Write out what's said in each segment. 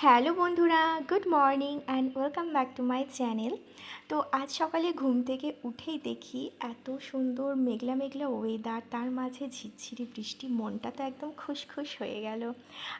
Hello বন্ধুরা, good morning and welcome back to my channel. তো আজ সকালে ঘুম থেকে উঠেই দেখি এত সুন্দর মেঘলা মেঘলা ওয়েদার, তার মাঝে ঝিরঝিরি বৃষ্টি, মনটা তো একদম খুশ হয়ে গেল।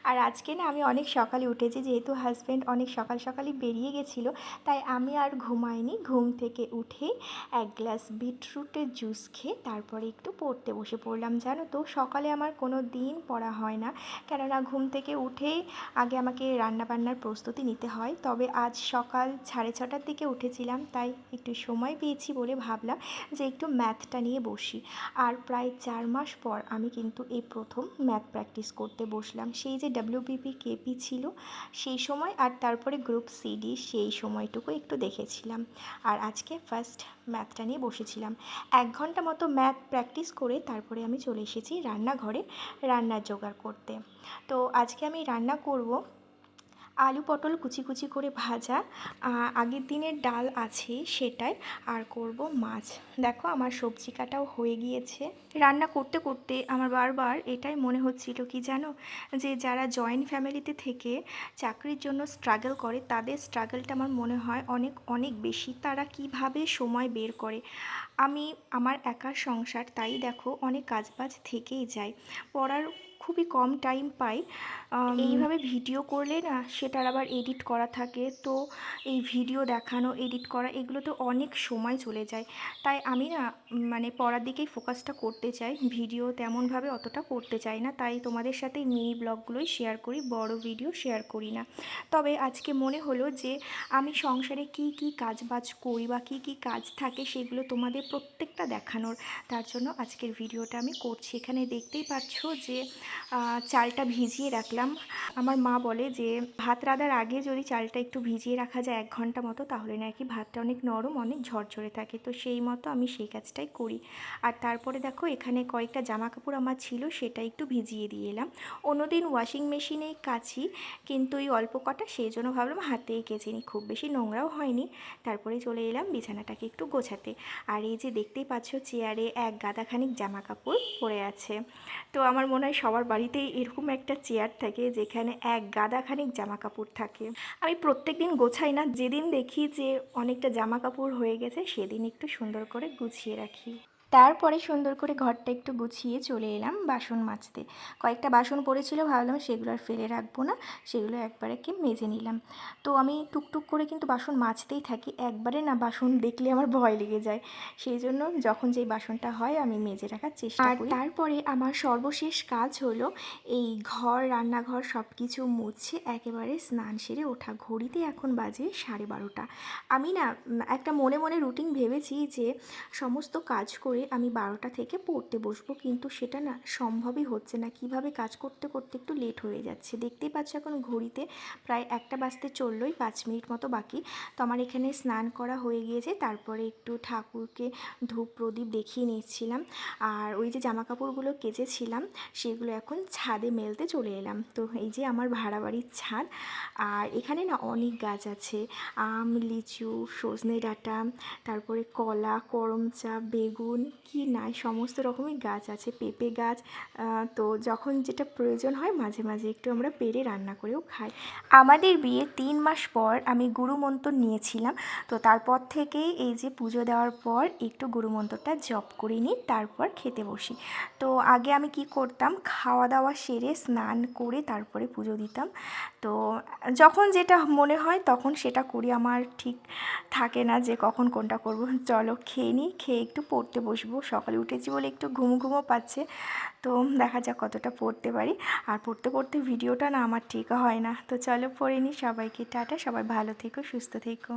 আর আজকে না আমি অনেক সকালে উঠেছি, যেহেতু হাজব্যান্ড অনেক সকাল সকালই বেরিয়ে গেছিলো, তাই আমি আর ঘুমাইনি। ঘুম থেকে উঠেই এক গ্লাস বিটরুটের জুস খেয়ে তারপরে একটু পড়তে বসে পড়লাম। জানো তো, সকালে আমার কোনো দিন পড়া হয় না, কেননা ঘুম থেকে উঠেই আগে আমাকে রান্নাবান্নার প্রস্তুতি নিতে হয়। তবে আজ সকাল 6:30টার দিকে উঠেছিলাম, তাই একটু সময় পেয়েছি বলে ভাবলাম যে একটু ম্যাথটা নিয়ে বসি। আর প্রায় 4 মাস পর আমি কিন্তু এই প্রথম ম্যাথ প্র্যাকটিস করতে বসলাম। সেই যে ডব্লিউবিপি কেপি ছিল সেই সময়, আর তারপরে গ্রুপ সিডি সেই সময়টুকু একটু দেখেছিলাম। আর আজকে ফার্স্ট ম্যাথটা নিয়ে বসেছিলাম। 1 ঘন্টা মতো ম্যাথ প্র্যাকটিস করে তারপরে আমি চলে এসেছি রান্নাঘরে রান্নার জোগাড় করতে। তো আজকে আমি রান্না করব আলু পটল কুচি কুচি করে ভাজা, আগের দিনের ডাল আছে সেটাই, আর করব মাছ। দেখো আমার সবজি কাটাও হয়ে গিয়েছে। রান্না করতে করতে আমার বারবার এটাই মনে হচ্ছিল কি জানো, যে যারা জয়েন্ট ফ্যামিলিতে থেকে চাকরির জন্য স্ট্রাগল করে তাদের স্ট্রাগলটা আমার মনে হয় অনেক অনেক বেশি। তারা কিভাবে সময় বের করে। আমার একার সংসার, তাই দেখো অনেক কাজবাজ থেকেই যায়, পড়ার খুবই কম টাইম পাই। এইভাবে ভিডিও করলে না সেটার আবার এডিট করা থাকে, তো এই ভিডিও দেখানো এডিট করা এগুলোতে অনেক সময় চলে যায়। তাই আমি না মানে পড়ার দিকেই ফোকাসটা করতে চাই, ভিডিও তেমনভাবে অতটা করতে চাই না। তাই তোমাদের সাথে মিনি ব্লগগুলোই শেয়ার করি, বড় ভিডিও শেয়ার করি না। তবে আজকে মনে হলো যে আমি সংসারে কি কি কাজবাজ করি বা কি কি কাজ থাকে সেগুলো তোমাদের প্রত্যেকটা দেখানোর, তার জন্য আজকের ভিডিওটা আমি করছি। এখানে দেখতেই পাচ্ছ যে চালটা ভিজিয়ে রাখলাম। আমার মা বলে যে ভাত রাঁধার আগে যদি চালটা একটু ভিজিয়ে রাখা যায় 1 ঘন্টা মতো, তাহলে নাকি ভাতটা অনেক নরম অনেক ঝরঝরে থাকে। তো সেই মতো আমি সেই কাজটাই করি। আর তারপরে দেখো এখানে কয়েকটা জামা কাপড় আমার ছিল, সেটা একটু ভিজিয়ে দিয়ে এলাম। অন্যদিন ওয়াশিং মেশিনেই কাচি, কিন্তু এই অল্প কটা সেই জন্য ভাবলাম হাতেই কেচে নিই, খুব বেশি নোংরাও হয়নি। তারপরে চলে এলাম বিছানাটাকে একটু গোছাতে। আর এই যে দেখতেই পাচ্ছ চেয়ারে এক গাদাখানিক জামা কাপড় পড়ে আছে। তো আমার মনে হয় সবার বাড়িতেই এরকম একটা চেয়ার থাকে যেখানে এক গাদাখানিক জামা কাপড় থাকে। আমি প্রত্যেক দিন গোছাই না, যেদিন দেখি যে অনেকটা জামা কাপড় হয়ে গেছে সেদিন একটু সুন্দর করে গুছিয়ে রাখি। তারপরে সুন্দর করে ঘরটা একটু গুছিয়ে চলে এলাম বাসন মাজতে। কয়েকটা বাসন পড়েছিল, ভাবলাম সেগুলো আর ফেলে রাখবো না, সেগুলো একবারে কি মেজে নিলাম। তো আমি টুকটুক করে কিন্তু বাসন মাজতেই থাকি, একবারে না বাসন দেখলে আমার ভয় লেগে যায়। সেই জন্য যখন যেই বাসনটা হয় আমি মেজে রাখার চেষ্টা করি। আর তারপরে আমার সর্বশেষ কাজ হলো এই ঘর রান্নাঘর সব কিছু মুছে একেবারে স্নান সেরে ওঠা। ঘড়িতে এখন বাজে 12:30। আমি না একটা মনে মনে রুটিন ভেবেছি যে সমস্ত কাজ করে আমি 12টা থেকে পড়তে বসবো, কিন্তু সেটা না সম্ভবই হচ্ছে না। কিভাবে কাজ করতে করতে একটু লেট হয়ে যাচ্ছে। দেখতেই পাচ্ছ এখন ঘড়িতে প্রায় 1টা বাজতে চললোই, 5 মিনিট মতো বাকি। তো আমার এখানে স্নান করা হয়ে গিয়েছে, তারপরে একটু ঠাকুরকে ধূপ প্রদীপ দেখিয়ে নিচ্ছিলাম। আর ওই যে জামা কাপড়গুলো কেচেছিলাম সেগুলো এখন ছাদে মেলতে চলে এলাম। তো এই যে আমার ভাড়া বাড়ির ছাদ, আর এখানে না অনেক গাছ আছে, আম লিচু সজনে ডাঁটা, তারপরে কলা করমচা বেগুন কি নাই সমস্ত রকমের গাছ আছে, পেঁপে গাছ। তো যখন যেটা প্রয়োজন হয় মাঝে মাঝে একটু আমরা পেড়ে রান্না করেও খাই। আমাদের বিয়ে 3 মাস পর আমি গুরুমন্ত্র নিয়েছিলাম। তো তারপর থেকেই এই যে পুজো দেওয়ার পর একটু গুরুমন্ত্রটা জপ করে নিই, তারপর খেতে বসি। তো আগে আমি কি করতাম, খাওয়া দাওয়া সেরে স্নান করে তারপরে পুজো দিতাম। তো যখন যেটা মনে হয় তখন সেটা করি, আমার ঠিক থাকে না যে কখন কোনটা করব। চলো খেয়ে নিই, খেয়ে একটু পড়তে বসবো। সকালে উঠেছি বলে একটু ঘুমো পাচ্ছে, তো দেখা যাক কতটা পড়তে পারি। আর পড়তে পড়তে ভিডিওটা না আমার ঠিক হয় না। তো চলো পড়ে নিই। সবাইকে টাটা, সবাই ভালো থেকো সুস্থ থেকো।